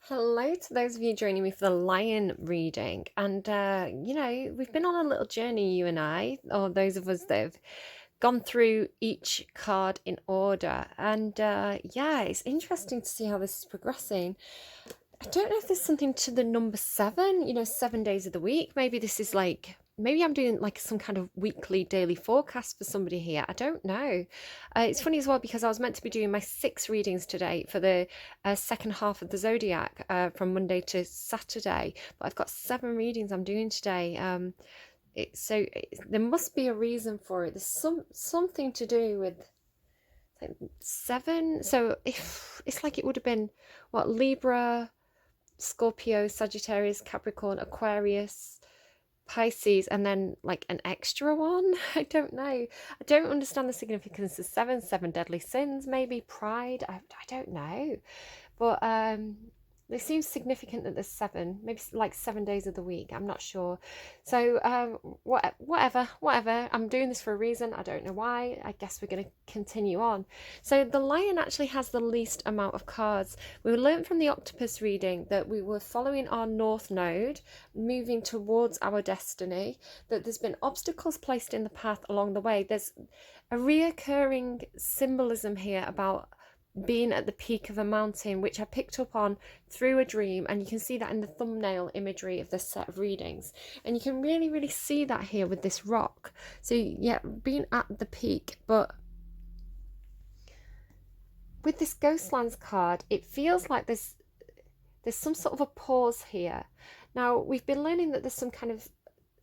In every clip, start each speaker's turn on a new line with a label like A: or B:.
A: Hello to those of you joining me for the lion reading. And, we've been on a little journey, you and I, or those of us that have gone through each card in order. And, it's interesting to see how this is progressing. I don't know if there's something to the number seven, 7 days of the week. Maybe this is like, maybe I'm doing like some kind of weekly, daily forecast for somebody here. I don't know. It's funny as well because I was meant to be doing my 6 readings today for the second half of the zodiac from Monday to Saturday, but I've got 7 readings I'm doing today. There must be a reason for it. There's something to do with like 7. So if it's like it would have been what Libra, Scorpio, Sagittarius, Capricorn, Aquarius, Pisces, and then like an extra one. I don't know. I don't understand the significance of seven deadly sins, maybe pride. I don't know. But it seems significant that there's 7, maybe like 7 days of the week. I'm not sure. So whatever. I'm doing this for a reason. I don't know why. I guess we're going to continue on. So the lion actually has the least amount of cards. We learned from the octopus reading that we were following our north node, moving towards our destiny, that there's been obstacles placed in the path along the way. There's a reoccurring symbolism here about being at the peak of a mountain, which I picked up on through a dream, and you can see that in the thumbnail imagery of this set of readings, and you can really see that here with this rock. So yeah, being at the peak. But with this Ghostlands card, it feels like there's some sort of a pause here. Now we've been learning that there's some kind of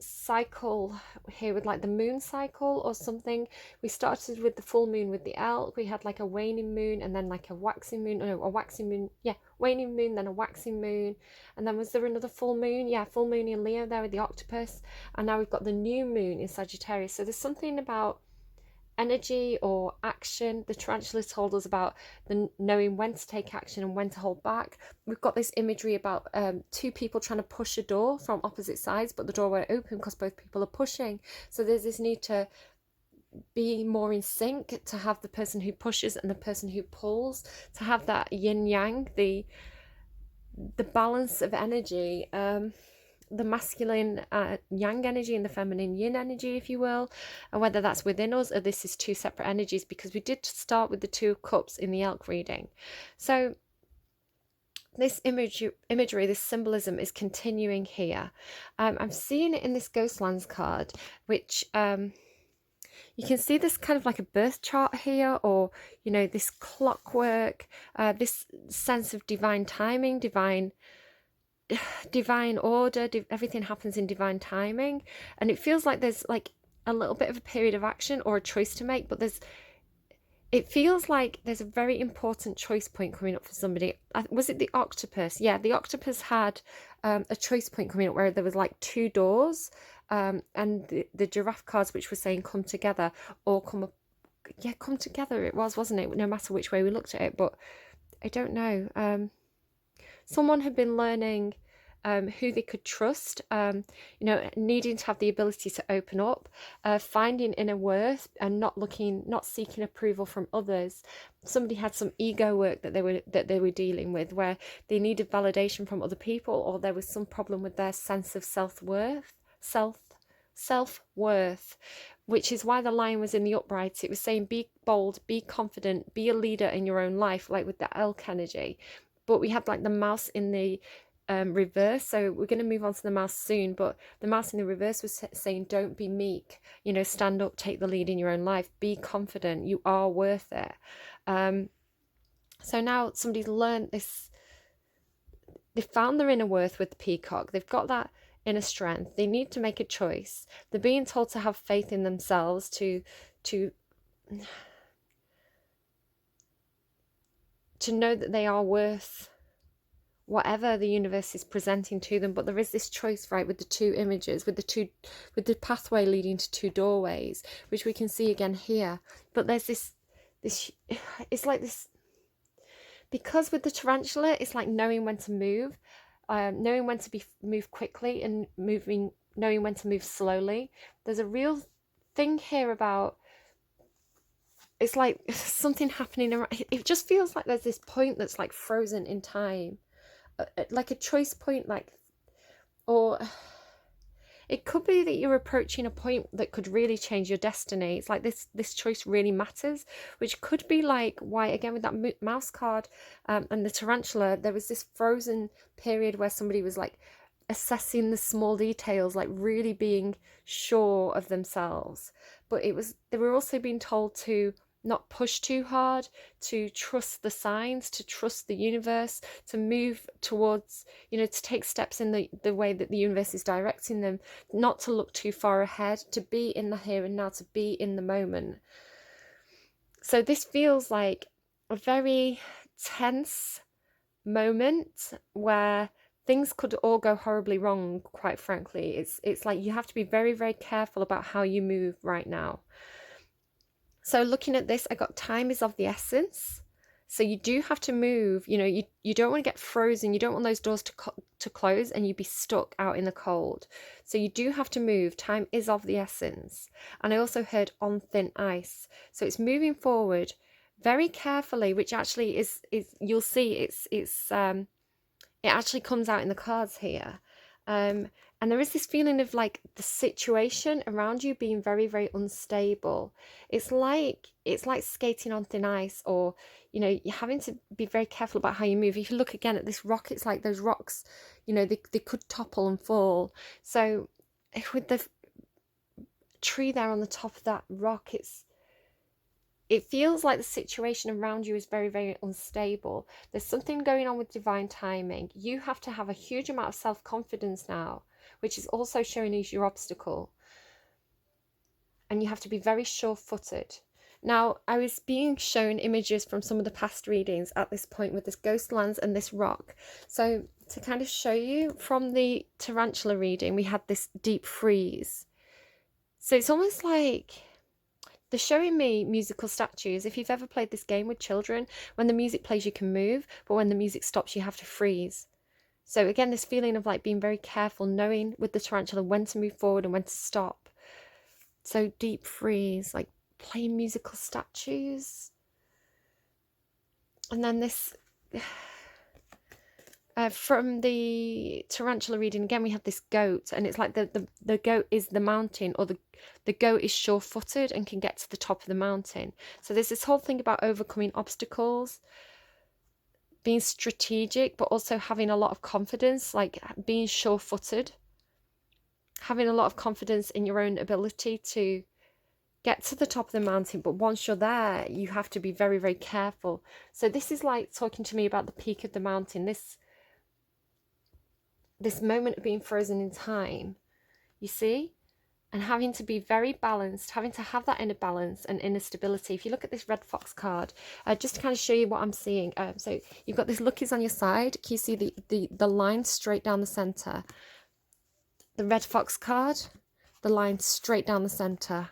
A: cycle here with like the moon cycle or something. We started with the full moon with the elk. We had like a waning moon and then like a waxing moon. No, a waxing moon. Yeah, waning moon, then a waxing moon. And then was there another full moon? Yeah, full moon in Leo there with the octopus. And now we've got the new moon in Sagittarius. So there's something about energy or action. The tarantula told us about the knowing when to take action and when to hold back. We've got this imagery about 2 people trying to push a door from opposite sides, but the door won't open because both people are pushing. So there's this need to be more in sync, to have the person who pushes and the person who pulls, to have that yin yang, the balance of energy. The masculine yang energy and the feminine yin energy, if you will, and whether that's within us or this is 2 separate energies, because we did start with the 2 cups in the elk reading. So this imagery, this symbolism is continuing here. I'm seeing it in this Ghostlands card, which you can see this kind of like a birth chart here, or this clockwork, this sense of divine timing, divine order. Everything happens in divine timing, and it feels like there's like a little bit of a period of action or a choice to make, but it feels like there's a very important choice point coming up for somebody. Was it the octopus? Yeah, the octopus had a choice point coming up where there was like 2 doors, and the giraffe cards which were saying come together or come together. It wasn't it, no matter which way we looked at it. But I don't know, someone had been learning who they could trust, needing to have the ability to open up, finding inner worth and not seeking approval from others. Somebody had some ego work that they were dealing with, where they needed validation from other people, or there was some problem with their sense of self-worth, which is why the lion was in the upright. It was saying be bold, be confident, be a leader in your own life, like with the elk energy. But we had like the mouse in the reverse, so we're going to move on to the mouse soon, but the mouse in the reverse was saying don't be meek, stand up, take the lead in your own life, be confident, you are worth it. So now somebody's learned this, they found their inner worth with the peacock, they've got that inner strength, they need to make a choice, they're being told to have faith in themselves, to know that they are worth whatever the universe is presenting to them. But there is this choice, right, with the 2 images, with the pathway leading to 2 doorways, which we can see again here. But there's this it's like this, because with the tarantula it's like knowing when to move, knowing when to move quickly and knowing when to move slowly. There's a real thing here about, it's like something happening around, it just feels like there's this point that's like frozen in time, like a choice point, like, or it could be that you're approaching a point that could really change your destiny. It's like this choice really matters, which could be like why, again, with that mouse card and the tarantula, there was this frozen period where somebody was like assessing the small details, like really being sure of themselves. But they were also being told to not push too hard, to trust the signs, to trust the universe, to move towards, to take steps in the way that the universe is directing them, not to look too far ahead, to be in the here and now, to be in the moment. So this feels like a very tense moment where things could all go horribly wrong, quite frankly. It's like you have to be very, very careful about how you move right now. So looking at this, I got time is of the essence. So you do have to move, you don't want to get frozen. You don't want those doors to close and you be stuck out in the cold. So you do have to move. Time is of the essence. And I also heard on thin ice. So it's moving forward very carefully, which actually is you'll see it actually comes out in the cards here. And there is this feeling of like the situation around you being very, very unstable. It's like skating on thin ice, or you're having to be very careful about how you move. If you look again at this rock, it's like those rocks, they could topple and fall. So with the tree there on the top of that rock, it feels like the situation around you is very, very unstable. There's something going on with divine timing. You have to have a huge amount of self-confidence now, which is also showing as your obstacle. And you have to be very sure-footed. Now, I was being shown images from some of the past readings at this point with this ghost lands and this rock. So to kind of show you, from the tarantula reading, we had this deep freeze. So it's almost like they're showing me musical statues. If you've ever played this game with children, when the music plays, you can move, but when the music stops, you have to freeze. So again, this feeling of like being very careful, knowing with the tarantula when to move forward and when to stop. So deep freeze, like playing musical statues. And then this, from the tarantula reading, again, we have this goat, and it's like the goat is the mountain, or the goat is sure-footed and can get to the top of the mountain. So there's this whole thing about overcoming obstacles, being strategic, but also having a lot of confidence, like being sure-footed, having a lot of confidence in your own ability to get to the top of the mountain. But once you're there, you have to be very, very careful. So this is like talking to me about the peak of the mountain, this moment of being frozen in time, you see, and having to be very balanced, having to have that inner balance and inner stability. If you look at this red fox card, just to kind of show you what I'm seeing, so you've got this luckies on your side. Can you see the line straight down the center? The red fox card, the line straight down the center.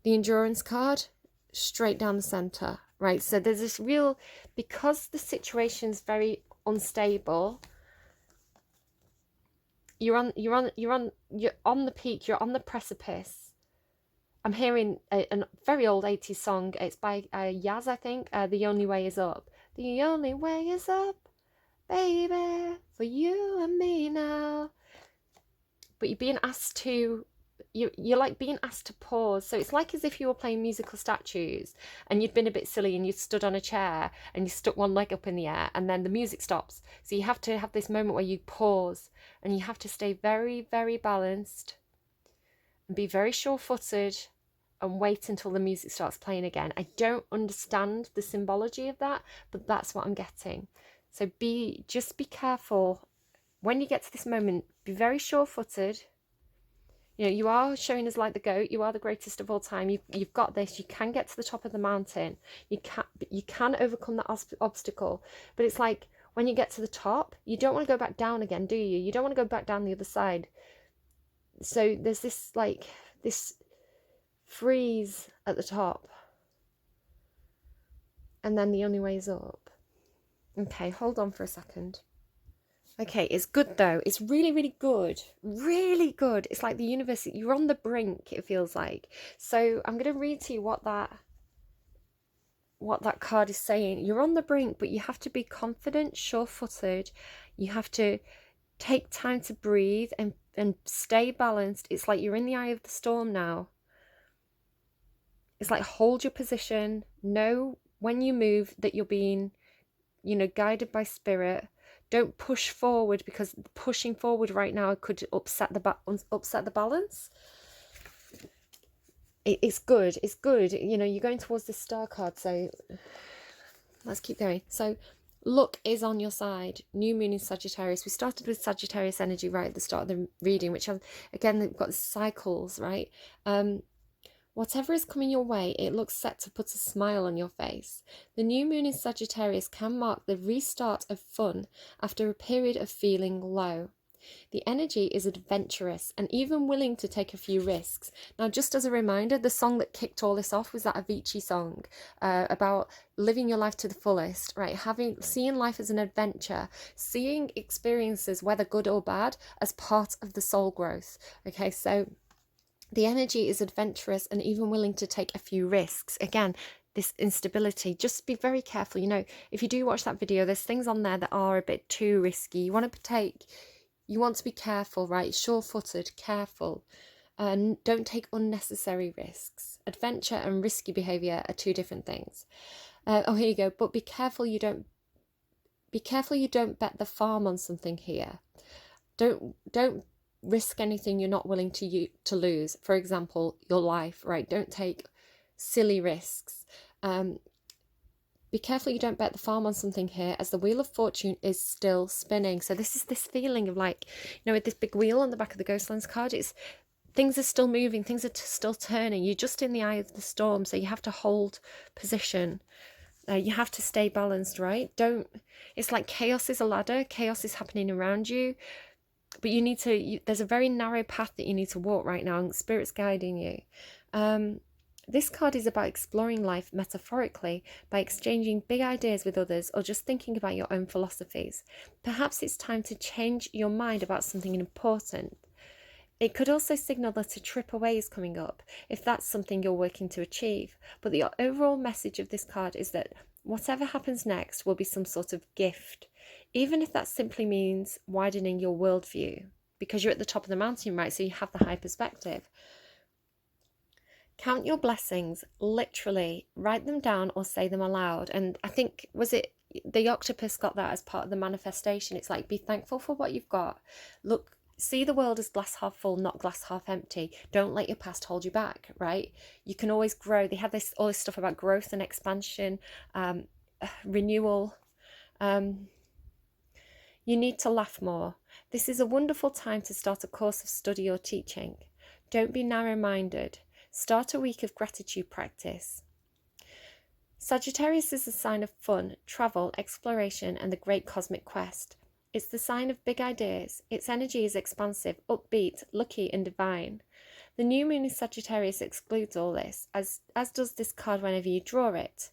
A: The endurance card, straight down the center, right? So there's this real, because the situation's very unstable, you're on the peak, you're on the precipice. I'm hearing a very old 80s song. It's by Yaz, I think. The Only Way Is Up. The only way is up, baby, for you and me now. But you're being asked to, you're like being asked to pause. So it's like as if you were playing musical statues and you'd been a bit silly and you stood on a chair and you stuck one leg up in the air and then the music stops. So you have to have this moment where you pause and you have to stay very, very balanced and be very sure-footed and wait until the music starts playing again. I don't understand the symbology of that, but that's what I'm getting. So just be careful when you get to this moment. Be very sure-footed. You are showing us like the goat. You are the greatest of all time. You've got this. You can get to the top of the mountain. You can overcome that obstacle. But it's like when you get to the top, you don't want to go back down again, do you? You don't want to go back down the other side. So there's this freeze at the top. And then the only way is up. Okay, hold on for a second. Okay, it's good though. It's really, really good. Really good. It's like the universe, you're on the brink, it feels like. So I'm going to read to you what that what that card is saying. You're on the brink, but you have to be confident, sure-footed. You have to take time to breathe and stay balanced. It's like you're in the eye of the storm now. It's like, hold your position. Know when you move that you're being, guided by spirit. Don't push forward, because pushing forward right now could upset the balance. It's good. It's good. You're going towards this star card, so let's keep going. So luck is on your side. New moon in Sagittarius. We started with Sagittarius energy right at the start of the reading, which again, we've got the cycles, right? Whatever is coming your way, it looks set to put a smile on your face. The new moon in Sagittarius can mark the restart of fun after a period of feeling low. The energy is adventurous and even willing to take a few risks. Now, just as a reminder, the song that kicked all this off was that Avicii song about living your life to the fullest, right? Seeing life as an adventure, seeing experiences, whether good or bad, as part of the soul growth. Okay, so the energy is adventurous and even willing to take a few risks. Again, this instability, just be very careful. If you do watch that video, there's things on there that are a bit too risky. You want to be careful, right? Sure-footed, careful. And don't take unnecessary risks. Adventure and risky behavior are two different things. Here you go. But be careful you don't bet the farm on something here. Don't risk anything you're not willing to lose. For example, your life, right? Don't take silly risks. Be careful you don't bet the farm on something here, as the wheel of fortune is still spinning. So this is this feeling of like, with this big wheel on the back of the Ghostlands card, things are still moving, things are still turning. You're just in the eye of the storm, so you have to hold position. You have to stay balanced, right? It's like chaos is a ladder. Chaos is happening around you, but there's a very narrow path that you need to walk right now, and Spirit's guiding you. This card is about exploring life metaphorically by exchanging big ideas with others, or just thinking about your own philosophies. Perhaps it's time to change your mind about something important. It could also signal that a trip away is coming up, if that's something you're working to achieve. But the overall message of this card is that whatever happens next will be some sort of gift, even if that simply means widening your worldview, because you're at the top of the mountain, right? So you have the high perspective. Count your blessings, literally. Write them down or say them aloud. And I think, was it the octopus got that as part of the manifestation? It's like, be thankful for what you've got. Look, see the world as glass half full, not glass half empty. Don't let your past hold you back, right? You can always grow. They had all this stuff about growth and expansion, renewal. You need to laugh more. This is a wonderful time to start a course of study or teaching. Don't be narrow-minded. Start a week of gratitude practice. Sagittarius is a sign of fun, travel, exploration, and the great cosmic quest. It's the sign of big ideas. Its energy is expansive, upbeat, lucky, and divine. The new moon in Sagittarius excludes all this, as does this card whenever you draw it.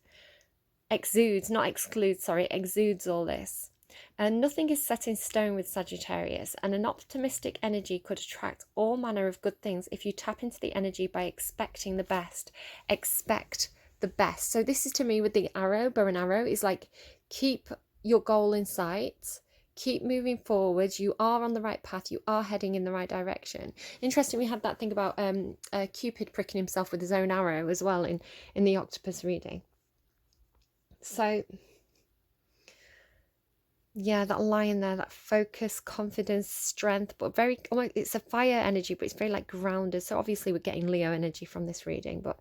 A: Exudes all this. And nothing is set in stone with Sagittarius, and an optimistic energy could attract all manner of good things if you tap into the energy by expecting the best. Expect the best. So this is, to me, with the arrow, bow and arrow, is like, keep your goal in sight, keep moving forward. You are on the right path. You are heading in the right direction. Interesting, we had that thing about Cupid pricking himself with his own arrow as well in the octopus reading. So yeah, that lion there, that focus, confidence, strength, but very, it's a fire energy, but it's very like grounded. So obviously we're getting Leo energy from this reading, but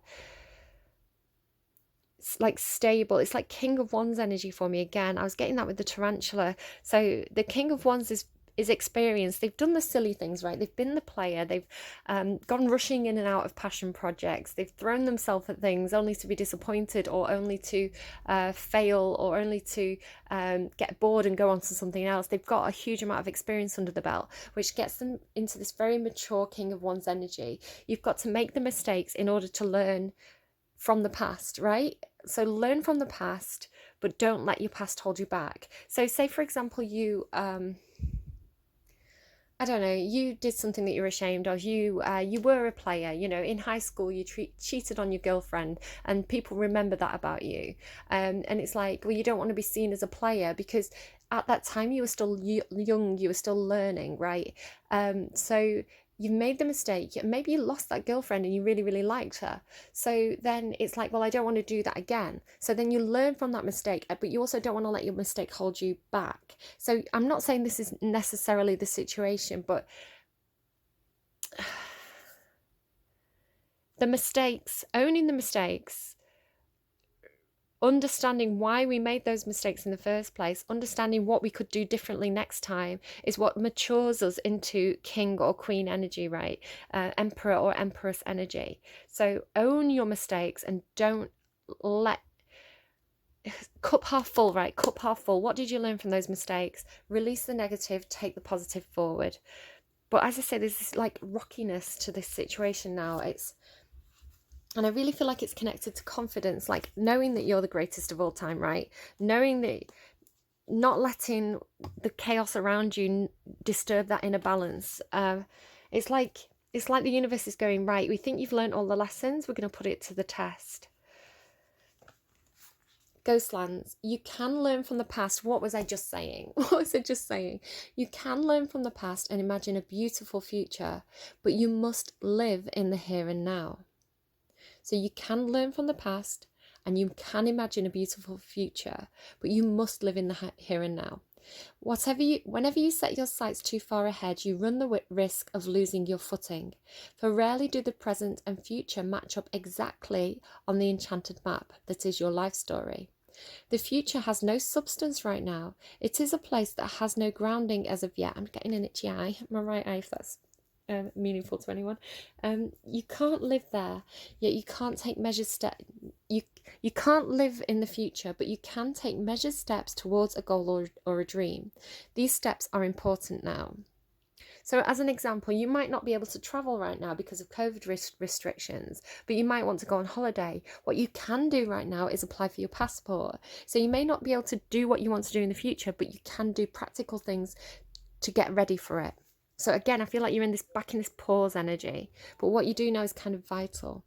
A: it's like stable. It's like King of Wands energy for me again. I was getting that with the tarantula. So the King of Wands is experienced. They've done the silly things, right? They've been the player. They've gone rushing in and out of passion projects. They've thrown themselves at things only to be disappointed, or only to fail, or only to get bored and go on to something else. They've got a huge amount of experience under the belt, which gets them into this very mature King of Wands energy. You've got to make the mistakes in order to learn from the past, right? So learn from the past, but don't let your past hold you back. So say, for example, you I don't know, you did something that you're ashamed of. You were a player, you know, in high school you cheated on your girlfriend, and people remember that about you. And it's like, well, you don't want to be seen as a player because at that time you were still young, you were still learning, right? So you've made the mistake, maybe you lost that girlfriend and you really, really liked her. So then it's like, well, I don't want to do that again. So then you learn from that mistake, but you also don't want to let your mistake hold you back. So I'm not saying this is necessarily the situation, but the mistakes, owning the mistakes, understanding why we made those mistakes in the first place, understanding what we could do differently next time is what matures us into king or queen energy, right? Emperor or empress energy. So own your mistakes and don't let, cup half full, right? Cup half full. What did you learn from those mistakes? Release the negative, take the positive forward. But as I say, there's this like rockiness to this situation now. And I really feel like it's connected to confidence, like knowing that you're the greatest of all time, right? Knowing that, not letting the chaos around you disturb that inner balance. It's like the universe is going, right, we think you've learned all the lessons, we're going to put it to the test. Ghostlands, you can learn from the past. What was I just saying? You can learn from the past and imagine a beautiful future, but you must live in the here and now. So you can learn from the past and you can imagine a beautiful future, but you must live in the here and now. Whenever you set your sights too far ahead, you run the risk of losing your footing. For rarely do the present and future match up exactly on the enchanted map that is your life story. The future has no substance right now. It is a place that has no grounding as of yet. I'm getting an itchy eye, my right eye, if that's meaningful to anyone. You can't live there, yet you can't take measured steps. You can't live in the future, but you can take measured steps towards a goal or a dream. These steps are important now. So as an example, you might not be able to travel right now because of COVID restrictions, but you might want to go on holiday. What you can do right now is apply for your passport. So you may not be able to do what you want to do in the future, but you can do practical things to get ready for it. So again, I feel like you're back in this pause energy, but what you do now is kind of vital.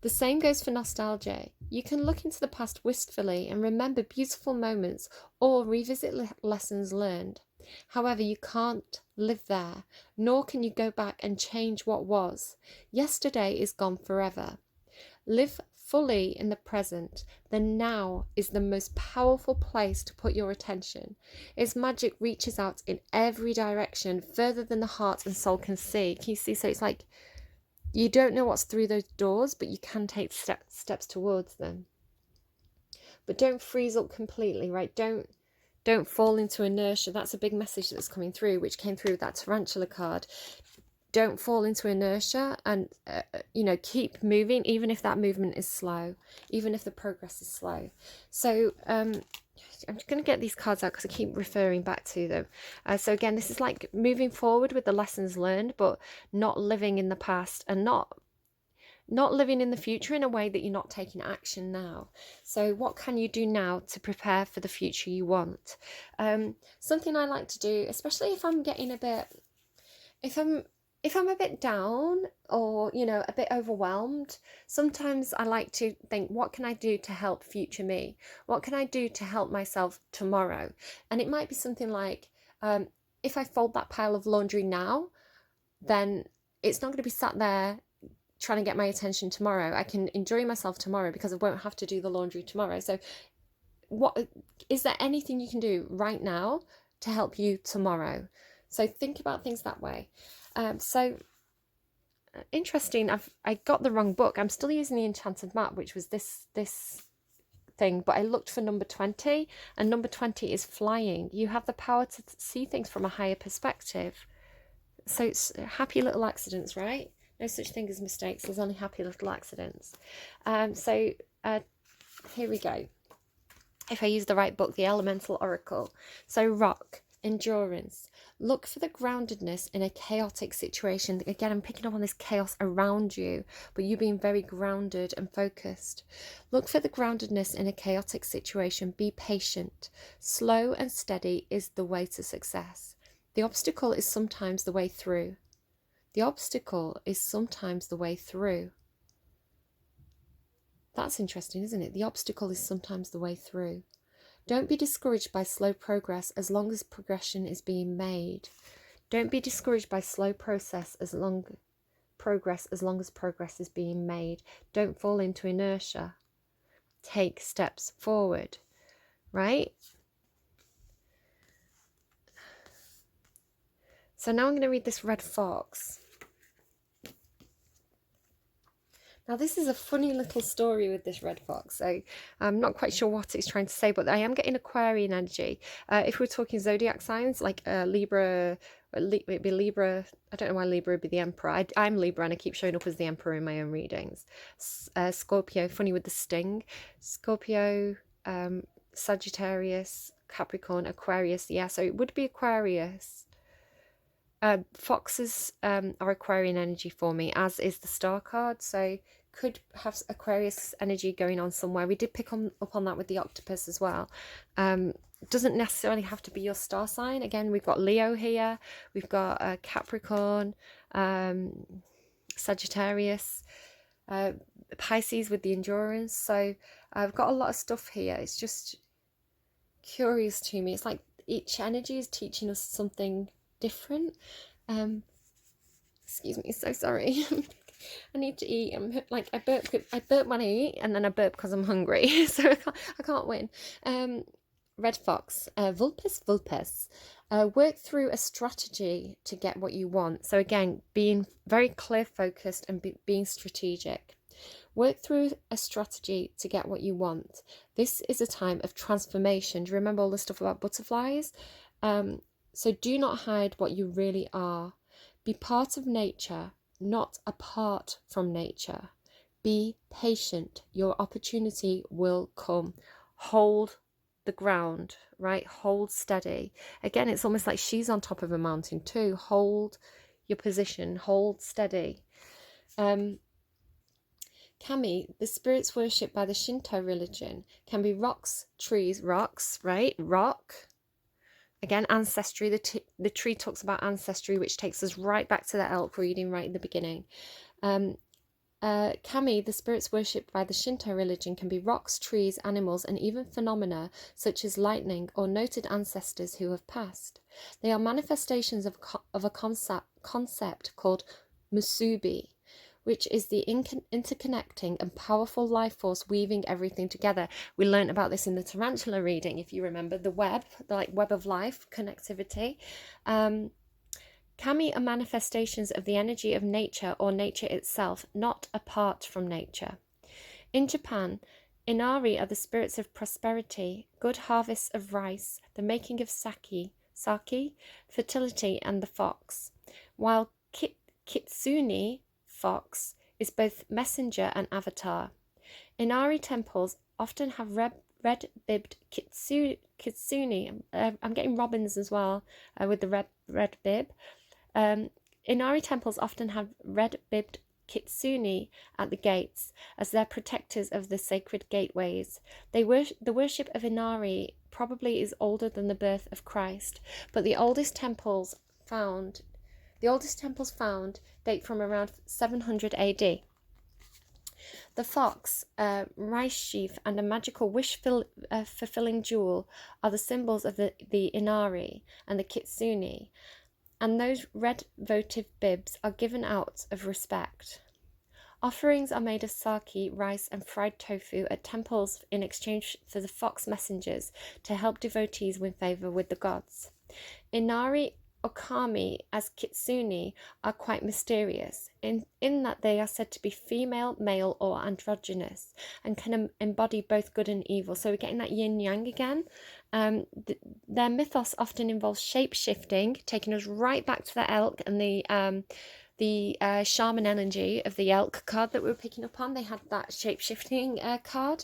A: The same goes for nostalgia. You can look into the past wistfully and remember beautiful moments or revisit lessons learned. However, you can't live there, nor can you go back and change what was. Yesterday is gone forever. Live fully in the present. The now is the most powerful place to put your attention. Its magic reaches out in every direction, further than the heart and soul can see. Can you see? So it's like you don't know what's through those doors, but you can take steps towards them. But don't freeze up completely, right? Don't fall into inertia. That's a big message that's coming through, which came through with that tarantula card. Don't fall into inertia and, keep moving, even if that movement is slow, even if the progress is slow. So I'm just going to get these cards out because I keep referring back to them. So again, this is like moving forward with the lessons learned, but not living in the past and not living in the future in a way that you're not taking action now. So what can you do now to prepare for the future you want? Something I like to do, especially if I'm getting if I'm a bit down or, a bit overwhelmed, sometimes I like to think, what can I do to help future me? What can I do to help myself tomorrow? And it might be something like, if I fold that pile of laundry now, then it's not going to be sat there trying to get my attention tomorrow. I can enjoy myself tomorrow because I won't have to do the laundry tomorrow. So what is there anything you can do right now to help you tomorrow? So think about things that way. So interesting. I got the wrong book. I'm still using the Enchanted Map, which was this thing, but I looked for number 20, and number 20 is flying. You have the power to see things from a higher perspective. So it's happy little accidents, right? No such thing as mistakes. There's only happy little accidents. So here we go. If I use the right book, the Elemental Oracle. So rock, endurance. Look for the groundedness in a chaotic situation. Again, I'm picking up on this chaos around you, but you being very grounded and focused. Look for the groundedness in a chaotic situation. Be patient. Slow and steady is the way to success. The obstacle is sometimes the way through. The obstacle is sometimes the way through. That's interesting, isn't it? The obstacle is sometimes the way through. Don't be discouraged by slow progress as long as progression is being made. Don't be discouraged by slow progress as long as progress is being made. Don't fall into inertia. Take steps forward, right? So now I'm going to read this red fox. Now this is a funny little story with this red fox. So I'm not quite sure what it's trying to say, but I am getting Aquarian energy. If we're talking zodiac signs, like Libra, it'd be Libra. I don't know why Libra would be the emperor. I'm Libra and I keep showing up as the emperor in my own readings. Scorpio, funny with the sting. Scorpio, Sagittarius, Capricorn, Aquarius. Yeah, so it would be Aquarius. Foxes are Aquarian energy for me, as is the star card, so could have Aquarius energy going on somewhere. We did pick up on that with the octopus as well. Doesn't necessarily have to be your star sign. Again, we've got Leo here, we've got Capricorn, Sagittarius, Pisces with the endurance. So I've got a lot of stuff here. It's just curious to me. It's like each energy is teaching us something different. Excuse me, so sorry. I need to eat. I'm like I burp when I eat, and then I burp because I'm hungry. So I can't win. Red fox, vulpes. Work through a strategy to get what you want. So again, being very clear focused and being strategic. Work through a strategy to get what you want. This is a time of transformation. Do you remember all the stuff about butterflies? So do not hide what you really are. Be part of nature, not apart from nature. Be patient. Your opportunity will come. Hold the ground, right? Hold steady. Again, it's almost like she's on top of a mountain too. Hold your position. Hold steady. Kami, the spirits worshipped by the Shinto religion, can be rocks, trees, rocks, right? Rock. Again, ancestry. The tree talks about ancestry, which takes us right back to the elk reading right in the beginning. Kami, the spirits worshipped by the Shinto religion, can be rocks, trees, animals, and even phenomena such as lightning or noted ancestors who have passed. They are manifestations of a concept called musubi, which is the interconnecting and powerful life force weaving everything together. We learned about this in the tarantula reading, if you remember, the web, the like web of life, connectivity. Kami are manifestations of the energy of nature or nature itself, not apart from nature. In Japan, Inari are the spirits of prosperity, good harvests of rice, the making of sake, fertility, and the fox, while Kitsune, fox, is both messenger and avatar. Inari temples often have red-bibbed kitsune. I'm getting robins as well with the red bib. Inari temples often have red-bibbed kitsune at the gates as their protectors of the sacred gateways. The worship of Inari probably is older than the birth of Christ, but the oldest temples found date from around 700 AD. The fox, rice sheaf, and a magical wish-fulfilling jewel are the symbols of the Inari and the Kitsune, and those red votive bibs are given out of respect. Offerings are made of sake, rice, and fried tofu at temples in exchange for the fox messengers to help devotees win favour with the gods. Inari Okami as Kitsune are quite mysterious in that they are said to be female, male, or androgynous and can embody both good and evil. So we're getting that yin-yang again. Their mythos often involves shape-shifting, taking us right back to the elk and the shaman energy of the elk card that we were picking up on. They had that shape-shifting card.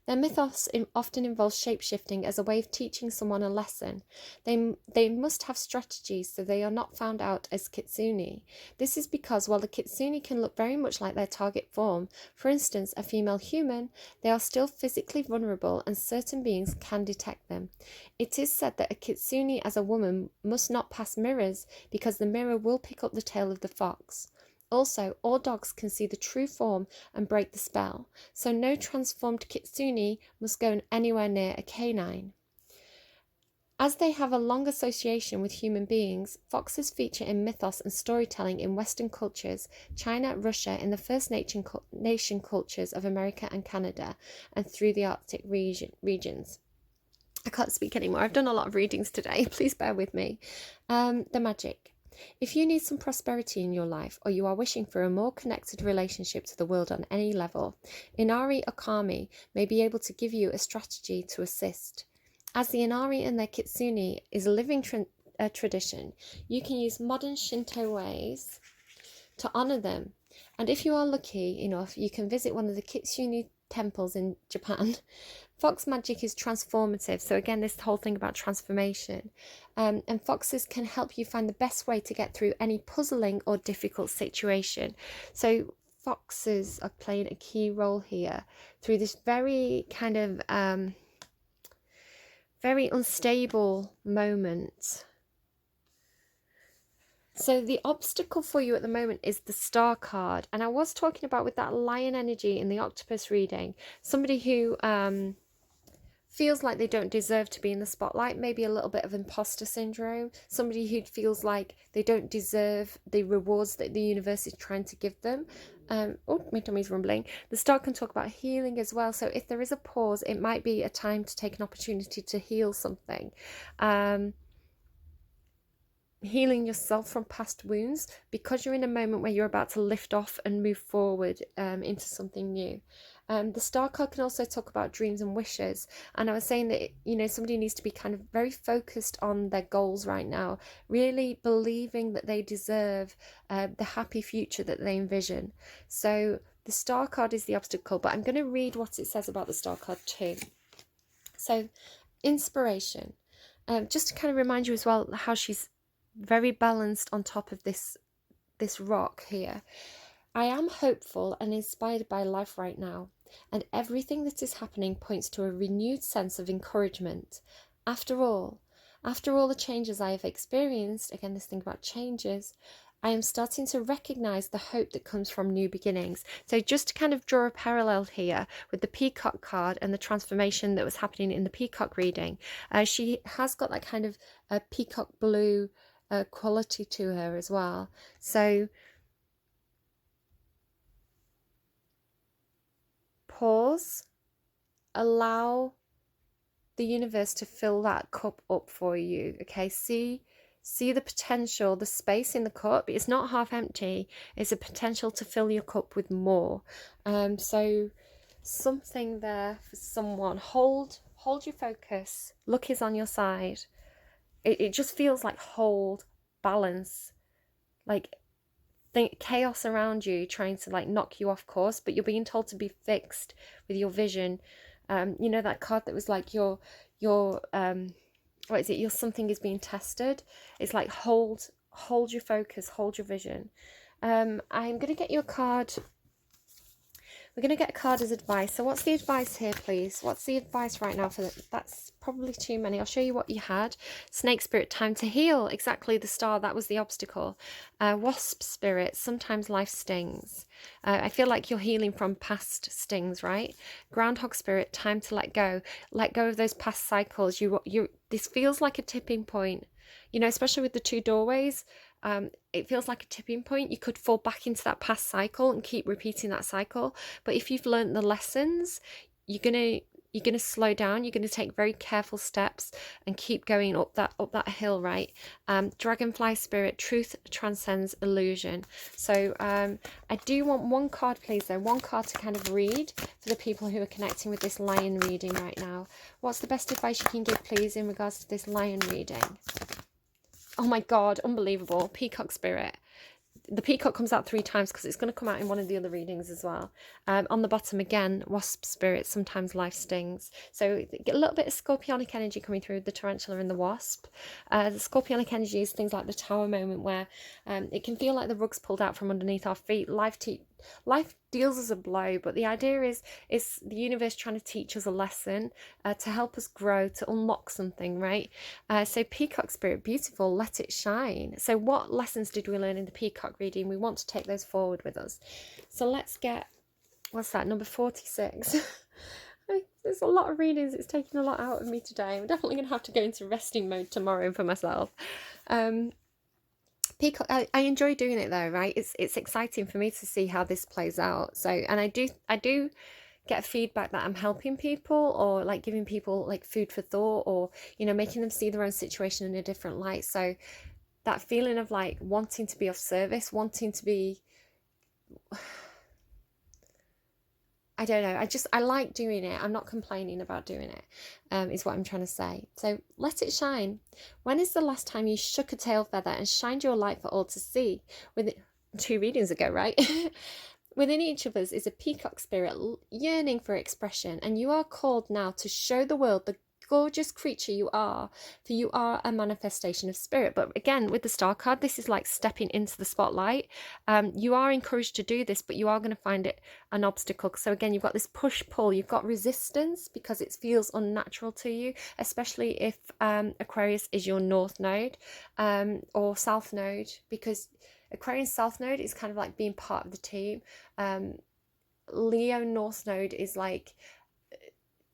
A: Their mythos often involves shape-shifting as a way of teaching someone a lesson. They must have strategies so they are not found out as kitsune. This is because while the kitsune can look very much like their target form, for instance a female human, they are still physically vulnerable and certain beings can detect them. It is said that a kitsune as a woman must not pass mirrors because the mirror will pick up the tail of the fox. Also, all dogs can see the true form and break the spell, so no transformed kitsune must go anywhere near a canine. As they have a long association with human beings, foxes feature in mythos and storytelling in Western cultures, China, Russia, in the First Nation cultures of America and Canada, and through the Arctic regions. I can't speak anymore. I've done a lot of readings today. Please bear with me. The magic. If you need some prosperity in your life, or you are wishing for a more connected relationship to the world on any level, Inari or Kami may be able to give you a strategy to assist. As the Inari and their kitsune is a living tradition, you can use modern Shinto ways to honour them. And if you are lucky enough, you can visit one of the kitsune temples in Japan. Fox magic is transformative, so again this whole thing about transformation, and foxes can help you find the best way to get through any puzzling or difficult situation. So foxes are playing a key role here through this very kind of very unstable moment. So the obstacle for you at the moment is the Star card, and I was talking about with that lion energy in the octopus reading, somebody who feels like they don't deserve to be in the spotlight, maybe a little bit of imposter syndrome, somebody who feels like they don't deserve the rewards that the universe is trying to give them. Oh, my tummy's rumbling. The Star can talk about healing as well, so if there is a pause, it might be a time to take an opportunity to heal something. Healing yourself from past wounds, because you're in a moment where you're about to lift off and move forward into something new. The Star card can also talk about dreams and wishes, and I was saying that somebody needs to be kind of very focused on their goals right now, really believing that they deserve the happy future that they envision. So the Star card is the obstacle, but I'm going to read what it says about the Star card too. So inspiration, just to kind of remind you as well how she's very balanced on top of this rock here. I am hopeful and inspired by life right now, and everything that is happening points to a renewed sense of encouragement. After all the changes I have experienced, again this thing about changes, I am starting to recognise the hope that comes from new beginnings. So just to kind of draw a parallel here with the Peacock card and the transformation that was happening in the Peacock reading, she has got that kind of peacock blue quality to her as well. So pause, allow the universe to fill that cup up for you. Okay, see the potential, the space in the cup. It's not half empty, it's a potential to fill your cup with more. So something there for someone. Hold your focus. Luck is on your side. It just feels like hold, balance, like think chaos around you trying to like knock you off course, but you're being told to be fixed with your vision. That card that was like your what is it, your something is being tested. It's like hold your focus, hold your vision. I'm gonna get you a card. We're going to get a card as advice. So what's the advice here, please? What's the advice right now for that? That's probably too many. I'll show you what you had. Snake spirit, time to heal. Exactly, the Star, that was the obstacle. Wasp spirit, sometimes life stings. I feel like you're healing from past stings, right? Groundhog spirit, time to let go. Let go of those past cycles. This feels like a tipping point. Especially with the two doorways. It feels like a tipping point. You could fall back into that past cycle and keep repeating that cycle. But if you've learned the lessons, you're gonna slow down. You're gonna take very careful steps and keep going up that hill, right? Dragonfly spirit, truth transcends illusion. So I do want one card, please, though. One card to kind of read for the people who are connecting with this lion reading right now. What's the best advice you can give, please, in regards to this lion reading? Oh my God, unbelievable. Peacock spirit. the peacock comes out 3 times because it's going to come out in one of the other readings as well. On the bottom again, wasp spirit, sometimes life stings. So get a little bit of scorpionic energy coming through the tarantula and the wasp. The scorpionic energy is things like the tower moment where it can feel like the rug's pulled out from underneath our feet. Life deals us a blow, but the idea is the universe trying to teach us a lesson, to help us grow, to unlock something, right? So peacock spirit, beautiful, let it shine. So what lessons did we learn in the peacock reading? We want to take those forward with us. So let's get, what's that, number 46. There's a lot of readings. It's taking a lot out of me today. I'm definitely going to have to go into resting mode tomorrow for myself. Peacock, I enjoy doing it though, right? It's exciting for me to see how this plays out. So, and I do get feedback that I'm helping people, or like giving people like food for thought, or, you know, making them see their own situation in a different light. So that feeling of like wanting to be of service, wanting to be, I don't know, I like doing it. I'm not complaining about doing it, is what I'm trying to say. So let it shine. When is the last time you shook a tail feather and shined your light for all to see? With it, 2 readings ago, right? Within each of us is a peacock spirit yearning for expression, and you are called now to show the world the gorgeous creature you are, for you are a manifestation of spirit. But again, with the star card, this is like stepping into the spotlight. You are encouraged to do this, but you are going to find it an obstacle. So again, you've got this push-pull, you've got resistance because it feels unnatural to you, especially if Aquarius is your north node, or south node, because Aquarian south node is kind of like being part of the team. Leo north node is like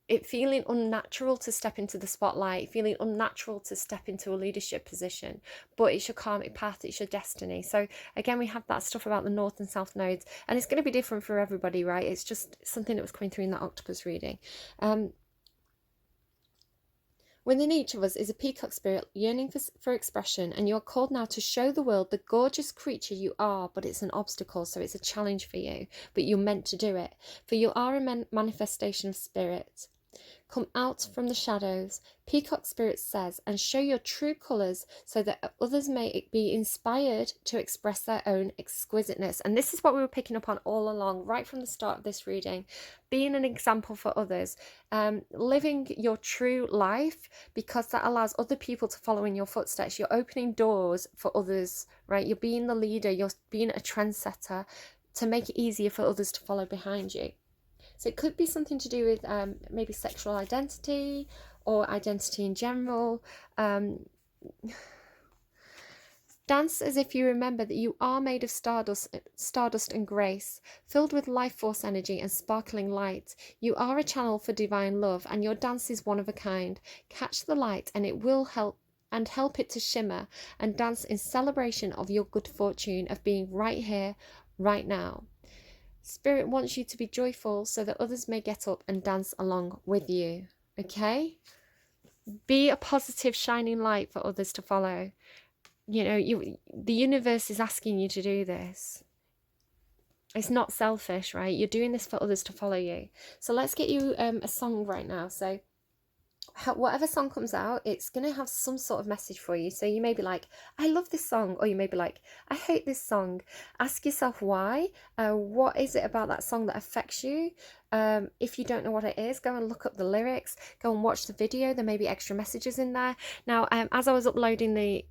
A: it feeling unnatural to step into the spotlight, feeling unnatural to step into a leadership position, but it's your karmic path, it's your destiny. So again, we have that stuff about the north and south nodes, and it's going to be different for everybody, right? It's just something that was coming through in that octopus reading. Within each of us is a peacock spirit yearning for expression, and you are called now to show the world the gorgeous creature you are, but it's an obstacle, so it's a challenge for you, but you're meant to do it, for you are a manifestation of spirit. Come out from the shadows, peacock spirit says, and show your true colours so that others may be inspired to express their own exquisiteness. And this is what we were picking up on all along, right from the start of this reading. Being an example for others, living your true life, because that allows other people to follow in your footsteps. You're opening doors for others, right? You're being the leader, you're being a trendsetter to make it easier for others to follow behind you. So it could be something to do with maybe sexual identity or identity in general. Dance as if you remember that you are made of stardust and grace, filled with life force energy and sparkling light. You are a channel for divine love, and your dance is one of a kind. Catch the light and it will help it to shimmer, and dance in celebration of your good fortune of being right here, right now. Spirit wants you to be joyful so that others may get up and dance along with you. Okay? Be a positive shining light for others to follow. You know, the universe is asking you to do this. It's not selfish, right? You're doing this for others to follow you. So let's get you a song right now. So whatever song comes out, it's going to have some sort of message for you. So you may be like, I love this song, or you may be like, I hate this song. Ask yourself why. What is it about that song that affects you? If you don't know what it is, go and look up the lyrics, go and watch the video. There may be extra messages in there. Now, as I was uploading the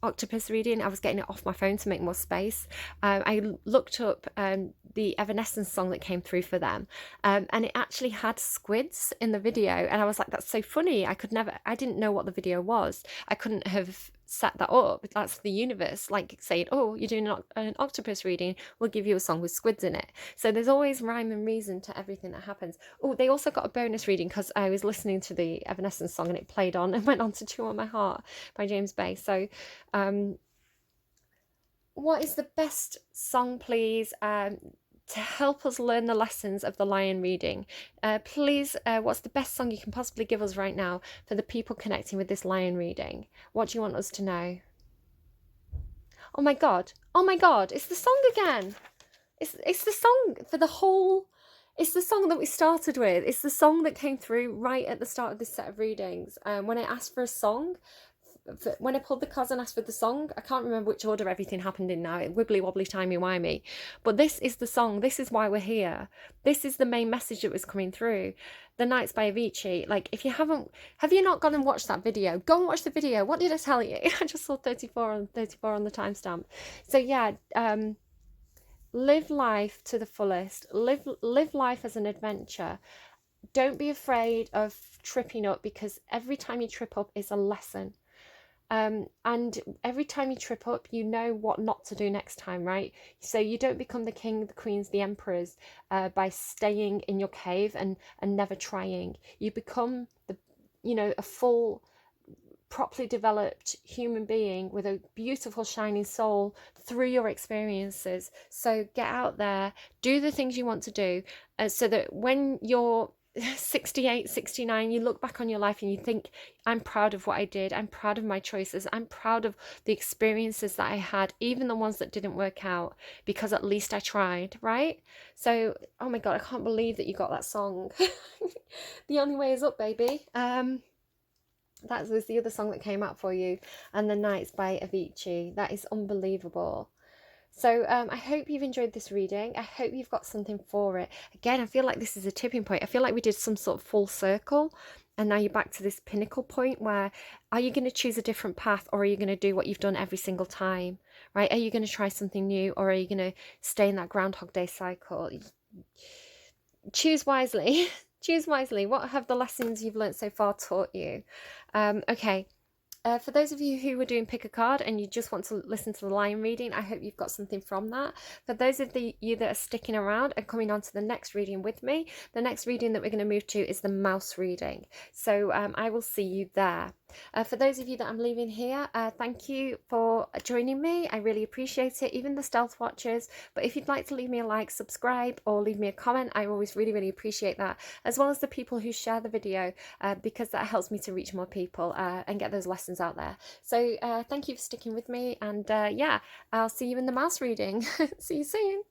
A: octopus reading, I was getting it off my phone to make more space. I looked up the Evanescence song that came through for them, and it actually had squids in the video, and I was like, that's so funny. I didn't know what the video was. I couldn't have set that up. That's the universe like saying, oh, you're doing an octopus reading, we'll give you a song with squids in it. So there's always rhyme and reason to everything that happens. Oh, they also got a bonus reading because I was listening to the Evanescence song and it played on and went on to Chew on My Heart by James Bay. So what is the best song, please, to help us learn the lessons of the lion reading? Please, what's the best song you can possibly give us right now for the people connecting with this lion reading? What do you want us to know? Oh my god, it's the song again. It's the song for the whole, it's the song that we started with. It's the song that came through right at the start of this set of readings. When I asked for a song when I pulled the cards and asked for the song, I can't remember which order everything happened in now, wibbly wobbly timey wimey, but this is the song, this is why we're here, this is the main message that was coming through. The Nights by Avicii. Like, if you haven't, have you not gone and watched that video? Go and watch the video. What did I tell you? I just saw 34 on the timestamp. So yeah, live life to the fullest. Live life as an adventure. Don't be afraid of tripping up, because every time you trip up is a lesson. And every time you trip up, you know what not to do next time, right? So you don't become the king, the queens, the emperors by staying in your cave and never trying. You become a full, properly developed human being with a beautiful shining soul through your experiences. So get out there, do the things you want to do, so that when you're 68, 69, you look back on your life and you think, I'm proud of what I did, I'm proud of my choices, I'm proud of the experiences that I had, even the ones that didn't work out, because at least I tried, right? So, oh my god, I can't believe that you got that song. The Only Way Is Up, baby. That was the other song that came out for you, and The Nights by Avicii. That is unbelievable. So I hope you've enjoyed this reading. I hope you've got something for it. Again, I feel like this is a tipping point. I feel like we did some sort of full circle, and now you're back to this pinnacle point where, are you going to choose a different path, or are you going to do what you've done every single time, right? Are you going to try something new, or are you going to stay in that Groundhog Day cycle? Choose wisely. Choose wisely. What have the lessons you've learned so far taught you? Okay. For those of you who were doing pick a card and you just want to listen to the line reading, I hope you've got something from that. For those of you that are sticking around and coming on to the next reading with me, the next reading that we're going to move to is the mouse reading. So I will see you there. For those of you that I'm leaving here, thank you for joining me. I really appreciate it, even the stealth watchers. But if you'd like to leave me a like, subscribe, or leave me a comment, I always really, really appreciate that, as well as the people who share the video, because that helps me to reach more people and get those lessons out there. So thank you for sticking with me, and yeah, I'll see you in the mouse reading. See you soon.